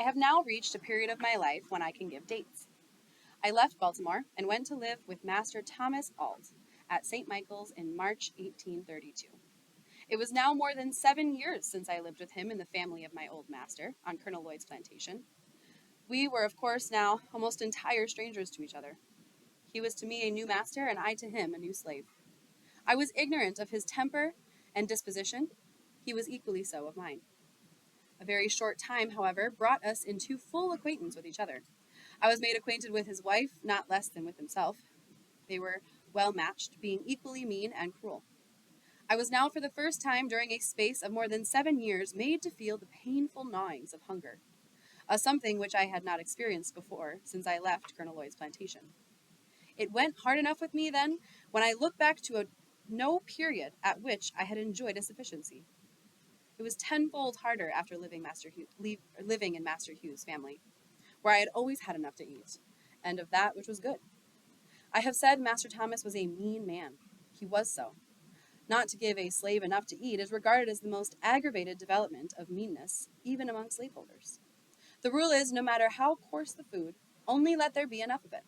I have now reached a period of my life when I can give dates. I left Baltimore and went to live with Master Thomas Auld at St. Michael's in March 1832. It was now more than 7 years since I lived with him in the family of my old master on Colonel Lloyd's plantation. We were, of course, now almost entire strangers to each other. He was to me a new master, and I to him a new slave. I was ignorant of his temper and disposition. He was equally so of mine. A very short time, however, brought us into full acquaintance with each other. I was made acquainted with his wife not less than with himself. They were well matched, being equally mean and cruel. I was now for the first time during a space of more than 7 years made to feel the painful gnawings of hunger, a something which I had not experienced before since I left Colonel Lloyd's plantation. It went hard enough with me then when I look back to no period at which I had enjoyed a sufficiency. It was tenfold harder after living in Master Hugh's family, where I had always had enough to eat, and of that which was good. I have said Master Thomas was a mean man. He was so. Not to give a slave enough to eat is regarded as the most aggravated development of meanness, even among slaveholders. The rule is, no matter how coarse the food, only let there be enough of it.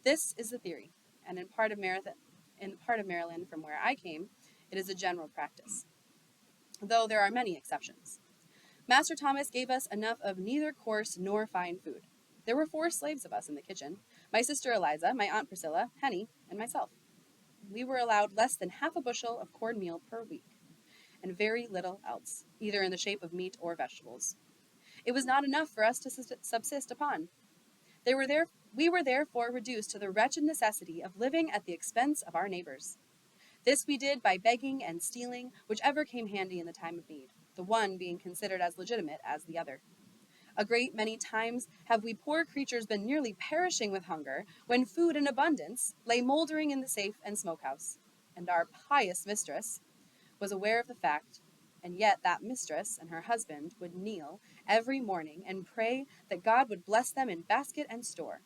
This is the theory, and in part of Maryland from where I came, it is a general practice, though there are many exceptions. Master Thomas gave us enough of neither coarse nor fine food. There were 4 slaves of us in the kitchen, my sister Eliza, my aunt Priscilla, Henny, and myself. We were allowed less than half a bushel of cornmeal per week, and very little else, either in the shape of meat or vegetables. It was not enough for us to subsist upon. We were therefore reduced to the wretched necessity of living at the expense of our neighbors. This we did by begging and stealing, whichever came handy in the time of need, the one being considered as legitimate as the other. A great many times have we poor creatures been nearly perishing with hunger, when food in abundance lay mouldering in the safe and smokehouse, and our pious mistress was aware of the fact, and yet that mistress and her husband would kneel every morning and pray that God would bless them in basket and store.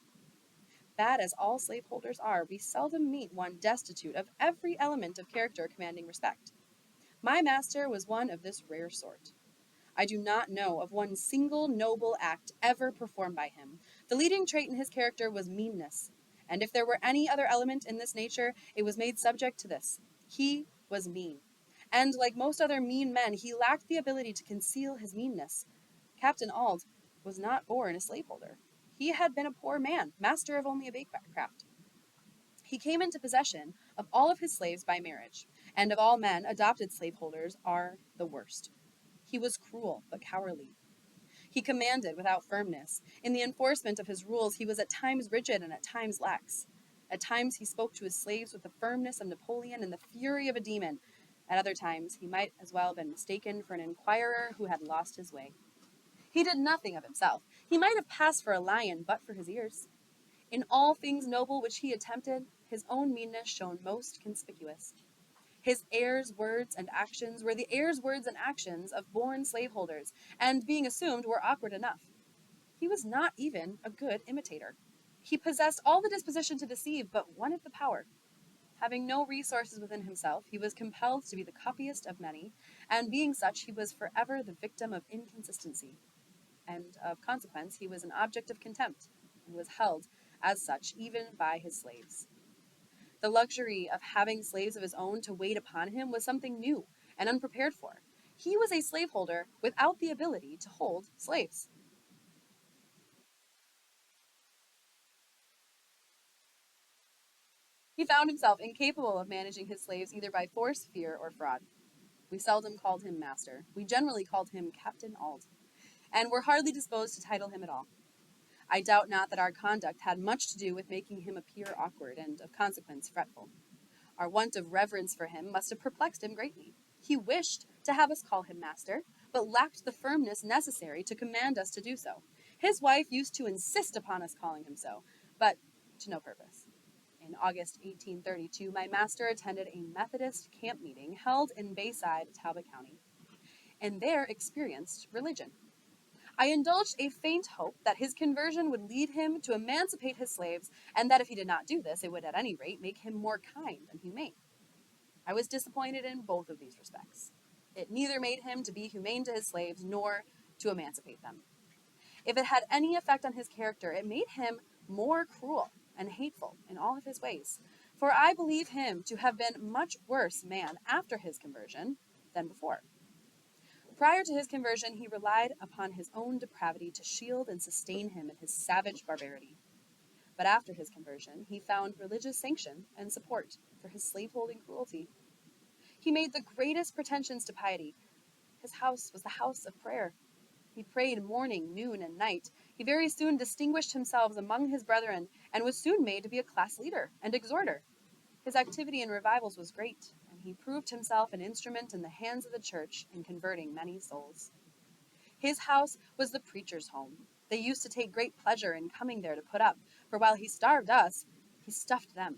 Bad as all slaveholders are, we seldom meet one destitute of every element of character commanding respect. My master was one of this rare sort. I do not know of one single noble act ever performed by him. The leading trait in his character was meanness, and if there were any other element in this nature, it was made subject to this. He was mean, and like most other mean men, he lacked the ability to conceal his meanness. Captain Auld was not born a slaveholder. He had been a poor man, master of only a bakecraft. He came into possession of all of his slaves by marriage, and of all men, adopted slaveholders are the worst. He was cruel, but cowardly. He commanded without firmness. In the enforcement of his rules, he was at times rigid and at times lax. At times he spoke to his slaves with the firmness of Napoleon and the fury of a demon. At other times he might as well have been mistaken for an inquirer who had lost his way. He did nothing of himself. He might have passed for a lion but for his ears. In all things noble which he attempted, his own meanness shone most conspicuous. His heirs, words, and actions were the heirs, words, and actions of born slaveholders, and being assumed were awkward enough. He was not even a good imitator. He possessed all the disposition to deceive, but wanted the power. Having no resources within himself, he was compelled to be the copyist of many, and being such, he was forever the victim of inconsistency. And of consequence, he was an object of contempt, and was held as such even by his slaves. The luxury of having slaves of his own to wait upon him was something new and unprepared for. He was a slaveholder without the ability to hold slaves. He found himself incapable of managing his slaves either by force, fear, or fraud. We seldom called him master. We generally called him Captain Auld, and were hardly disposed to title him at all. I doubt not that our conduct had much to do with making him appear awkward and, of consequence, fretful. Our want of reverence for him must have perplexed him greatly. He wished to have us call him master, but lacked the firmness necessary to command us to do so. His wife used to insist upon us calling him so, but to no purpose. In August 1832, my master attended a Methodist camp meeting held in Bayside, Talbot County, and there experienced religion. I indulged a faint hope that his conversion would lead him to emancipate his slaves, and that if he did not do this, it would at any rate make him more kind and humane. I was disappointed in both of these respects. It neither made him to be humane to his slaves nor to emancipate them. If it had any effect on his character, it made him more cruel and hateful in all of his ways. For I believe him to have been much worse man after his conversion than before. Prior to his conversion, he relied upon his own depravity to shield and sustain him in his savage barbarity. But after his conversion, he found religious sanction and support for his slaveholding cruelty. He made the greatest pretensions to piety. His house was the house of prayer. He prayed morning, noon, and night. He very soon distinguished himself among his brethren, and was soon made to be a class leader and exhorter. His activity in revivals was great, and he proved himself an instrument in the hands of the church in converting many souls. His house was the preacher's home. They used to take great pleasure in coming there to put up, for while he starved us, he stuffed them.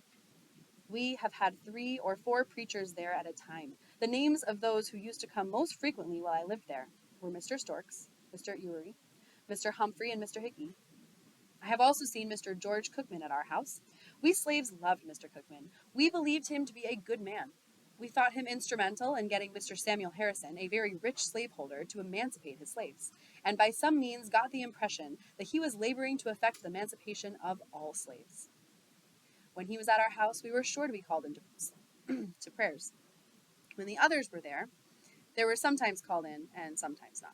We have had 3 or 4 preachers there at a time. The names of those who used to come most frequently while I lived there were Mr. Storks, Mr. Ewry, Mr. Humphrey, and Mr. Hickey. I have also seen Mr. George Cookman at our house. We slaves loved Mr. Cookman. We believed him to be a good man. We thought him instrumental in getting Mr. Samuel Harrison, a very rich slaveholder, to emancipate his slaves, and by some means got the impression that he was laboring to effect the emancipation of all slaves. When he was at our house, we were sure to be called into to prayers. When the others were there, they were sometimes called in and sometimes not.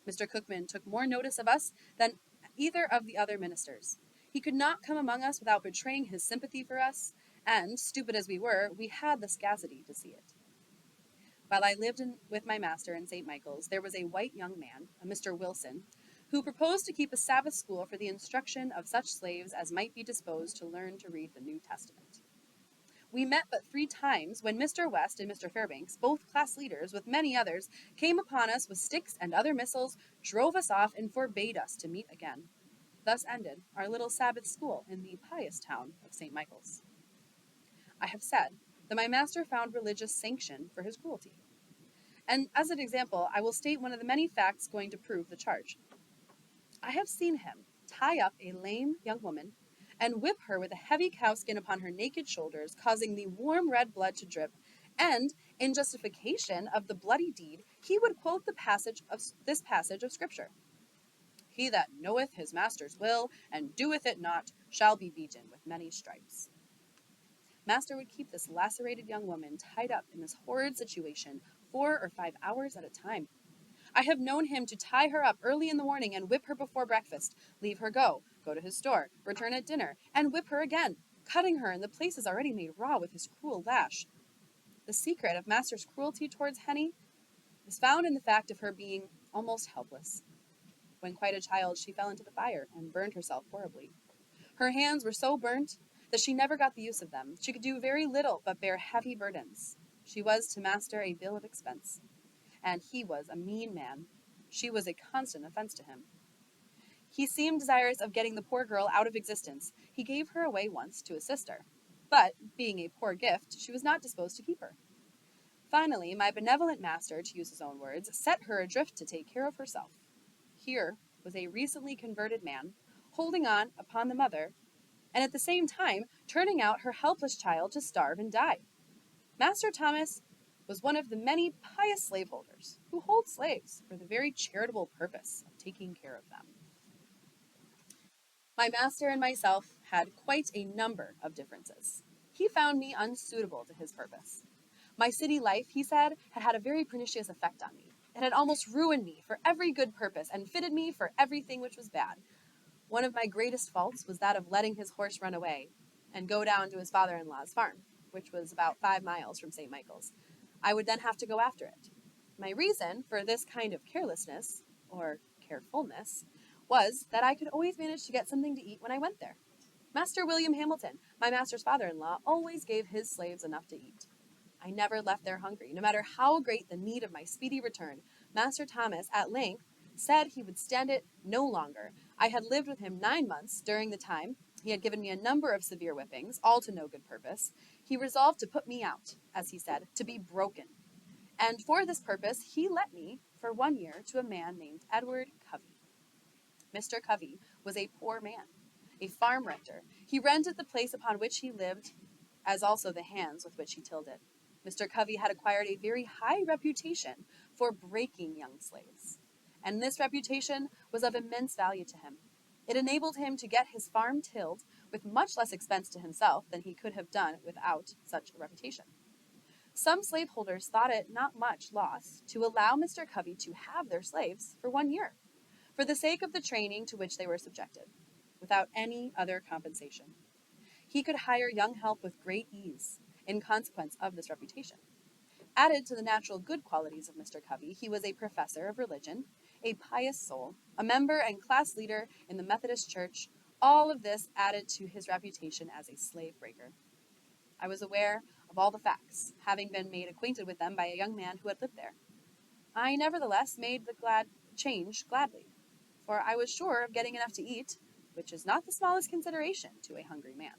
Mr. Cookman took more notice of us than either of the other ministers. He could not come among us without betraying his sympathy for us, and, stupid as we were, we had the sagacity to see it. While I lived with my master in St. Michael's, there was a white young man, a Mr. Wilson, who proposed to keep a Sabbath school for the instruction of such slaves as might be disposed to learn to read the New Testament. We met but 3 times when Mr. West and Mr. Fairbanks, both class leaders, with many others, came upon us with sticks and other missiles, drove us off, and forbade us to meet again. Thus ended our little Sabbath school in the pious town of St. Michael's. I have said that my master found religious sanction for his cruelty. And as an example, I will state one of the many facts going to prove the charge. I have seen him tie up a lame young woman and whip her with a heavy cowskin upon her naked shoulders, causing the warm red blood to drip, and, in justification of the bloody deed, he would quote this passage of Scripture. He that knoweth his master's will, and doeth it not, shall be beaten with many stripes. Master would keep this lacerated young woman tied up in this horrid situation 4 or 5 hours at a time. I have known him to tie her up early in the morning and whip her before breakfast, leave her go to his store, return at dinner, and whip her again, cutting her in the places already made raw with his cruel lash. The secret of Master's cruelty towards Henny is found in the fact of her being almost helpless. When quite a child, she fell into the fire and burned herself horribly. Her hands were so burnt that she never got the use of them. She could do very little but bear heavy burdens. She was to Master a bill of expense, and he was a mean man. She was a constant offense to him. He seemed desirous of getting the poor girl out of existence. He gave her away once to his sister, but, being a poor gift, she was not disposed to keep her. Finally, my benevolent master, to use his own words, set her adrift to take care of herself. Here was a recently converted man, holding on upon the mother, and at the same time turning out her helpless child to starve and die. Master Thomas was one of the many pious slaveholders who hold slaves for the very charitable purpose of taking care of them. My master and myself had quite a number of differences. He found me unsuitable to his purpose. My city life, he said, had had a very pernicious effect on me. It had almost ruined me for every good purpose and fitted me for everything which was bad. One of my greatest faults was that of letting his horse run away and go down to his father-in-law's farm, which was about 5 miles from St. Michael's. I would then have to go after it. My reason for this kind of carelessness, or carefulness, was that I could always manage to get something to eat when I went there. Master William Hamilton, my master's father-in-law, always gave his slaves enough to eat. I never left there hungry, no matter how great the need of my speedy return. Master Thomas, at length, said he would stand it no longer. I had lived with him 9 months. During the time, he had given me a number of severe whippings, all to no good purpose. He resolved to put me out, as he said, to be broken. And for this purpose, he let me, for 1 year, to a man named Edward Covey. Mr. Covey was a poor man, a farm renter. He rented the place upon which he lived, as also the hands with which he tilled it. Mr. Covey had acquired a very high reputation for breaking young slaves, and this reputation was of immense value to him. It enabled him to get his farm tilled with much less expense to himself than he could have done without such a reputation. Some slaveholders thought it not much loss to allow Mr. Covey to have their slaves for 1 year, for the sake of the training to which they were subjected, without any other compensation. He could hire young help with great ease, in consequence of this reputation. Added to the natural good qualities of Mr. Covey, he was a professor of religion, a pious soul, a member and class leader in the Methodist Church. All of this added to his reputation as a slave breaker. I was aware of all the facts, having been made acquainted with them by a young man who had lived there. I nevertheless made the change gladly, for I was sure of getting enough to eat, which is not the smallest consideration to a hungry man.